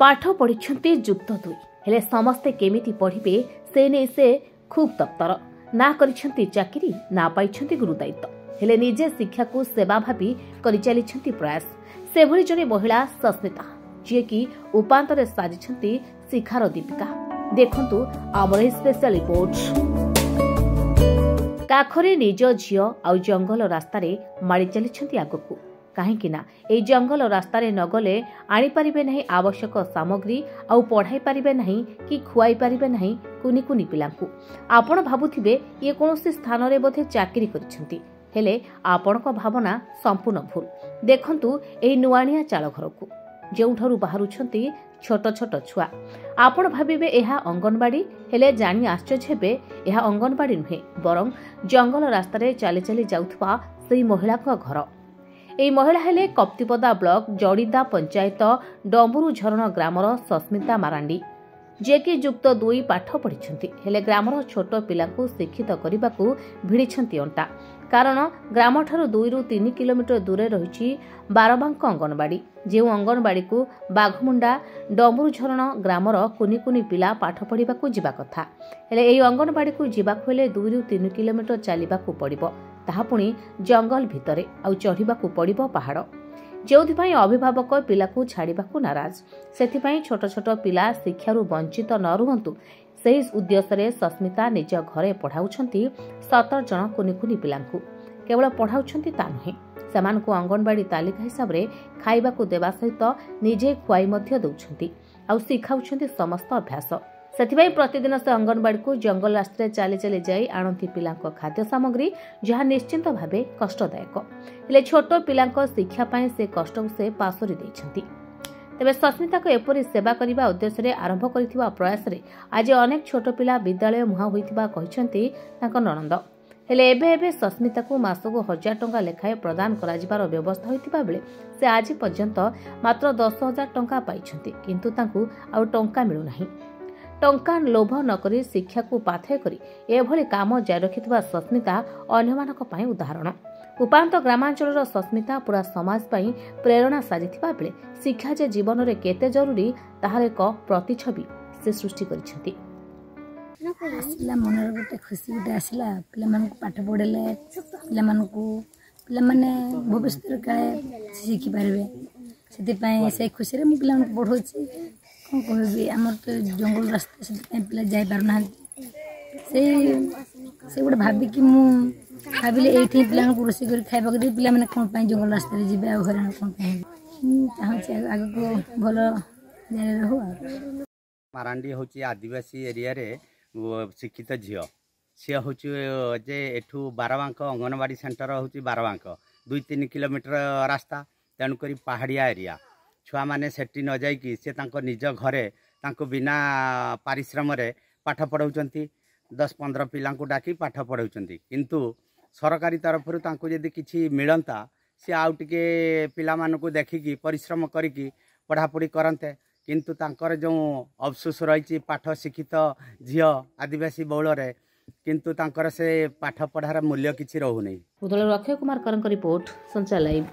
पाठ पढ़ी जुक्त 2 हेले समस्ते केमिति पढ़िबे से नहीं से खूब तत्पर ना करिसेंती चाकरी ना पाइछंती गुरुदायित्व हेले निजे शिक्षा को सेवा भावी करि चलिछंती प्रयास से भली जने महिला सस्मिता जे कि उपांतरे साजिछंती शिखार दीपिका देखंतु आमर स्पेशल रिपोर्ट काखरे निज झियो आ जंगल रास्तार माड़ी चली आगकू कहीं ए जंगल रास्तार नगले आनी पारिबे नहीं आवश्यक सामग्री आउ पढ़ाई पारिबे नहीं कि खुआई पारिबे नहीं कुनी कुनी पिलांकु आपण भाबुथिबे ये कोनोसी स्थान रे बोधे चाकरी करिसेंती हेले आपणक भावना संपूर्ण भूल देखंतु एही नुआनिया चाल घरकू जेउठारु बाहरुछंती छोट छोट छुआ आपण भाबिबे एहा अंगनवाड़ी हेले जानी आश्चर्य हेबे एहा अंगनवाड़ी नुहे बरं जंगल रास्तार चली चली जाउथबा सेही महिला घर एही महिला हेले कप्तिपदा ब्लॉक जड़ीदा पंचायत डंबुरु झरण ग्रामर सस्मिता मारांडी जे कि जुक्त 2 पाठ पढ़ी हेले ग्रामर छोट पिलांकु शिक्षित करने भिड़ी अंटा कारण ग्राम ठारू 2 ରୁ 3 किलोमीटर दूरे रही बारबांक अंगनवाड़ी जो अंगनवाड़ी को बाघमुंडा डंबुरु झरण ग्रामर कुनी कुनी पिला पाठ पढ़ा जावा कथा हेले एही अंगनवाड़ी को जीवाक हेले 2 ରୁ 3 किलोमीटर चलिबाकू पड़िबो ताहा पुणी जंगल भितरे आउ चढ़िबाकू पड़िबो पहाड़ जोथिपाई अभिभावक पिलाकू छाड़िबाकू नाराज सेथिपाई छोट छोट पिला शिक्षारू वंचित न रुहंतु सही उद्देश्य सस्मिता निज घरे पढ़ाउछंती 17 जन कुनी कुनी पिलांकू केवल पढ़ाउछंती ता नुहे सेमानकू अंगनवाड़ी तालिका हिसाब रे खाइबाकू देबा सहित निजे खुआई मध्य दउछंती आउ सिखाउछंती समस्त अभ्यास सेथिबाई प्रतिदिन से अंगनवाड़ी को जंगल रास्ते चली चली जाई आणंती पिलांको खाद्य सामग्री जहाँ निश्चिंत भावे कष्टदायक हेले छोट पिलांको शिक्षा पाए से कष्ट से पासोरी दैछंती तेबे सस्मिता को एपरी सेवा करने उद्देश्य आरंभ करथिबा प्रयास रे आज अनेक छोट पिला विद्यालय मुहा होइथिबा कहिसंती तांको ननंद हेले एबे सस्मिता को मासको 1000 टंका लेखाए प्रदान कराजिबार व्यवस्था होइथिबा बेले से आज पर्यंत मात्र 10,000 टंका पाइछंती किंतु तांको आउ टंका मिलु नाही टंका लोभ नकरी शिक्षा को पाथय करी एभली काम जारी रखिथिबा सस्मिता अन्यमानक पई उदाहरण उपांत ग्रामांचल सस्मिता पूरा समाज पई प्रेरणा साजिथिबा बेले शिक्षा जे जीवन रे केते जरूरी ताहार एक प्रतिछवि से सृष्टि करिसेंती आसला मनर गोटे खुशी गोटे आसला पिला मानकु पाठ पढ़ेले पिला मानकु पिला माने भविष्य काले शिखि पारबे सेति पई से खुशी रे मु पिला मानकु पढ़ौछि कौन कहबी आमर तो जंगल रास्ता से पिला जाई पारना से गोटे भाभी कि मु भाविले एठी पिला को रोषे कर खाइबा दे पिला माने कोन पई जंगल रास्ता रे जिबे आ हरान कोन पई चाहछि आगे को भलो जाने रहू मारांडी होची आदिवासी एरिया रे शिक्षित झियो सी हूँ जे एठू बारबांक अंगनवाड़ी सेंटर हूँ बारबांक 2-3 किलोमीटर रास्ता तेणुक पहाड़िया एरिया छुआ मैंने सेठी न जाइकी से निज घरे बिना पारिश्रम पाठ पढ़ाऊँच 10-15 पिला डाकी पाठ पढ़ाऊँच किंतु सरकारी तरफ जदि किसी मिलता सी आउ टिके पिला मानकु देखिकी परिश्रम करिकी पढ़ापढ़ी करते किंतु तांकर जो अफसोस रही पाठ शिक्षित झियो आदिवासी बहुल किंतु तांकर से पाठ पढ़ार मूल्य किसी रहूनी। अक्षय कुमार रिपोर्ट संचार लाइव।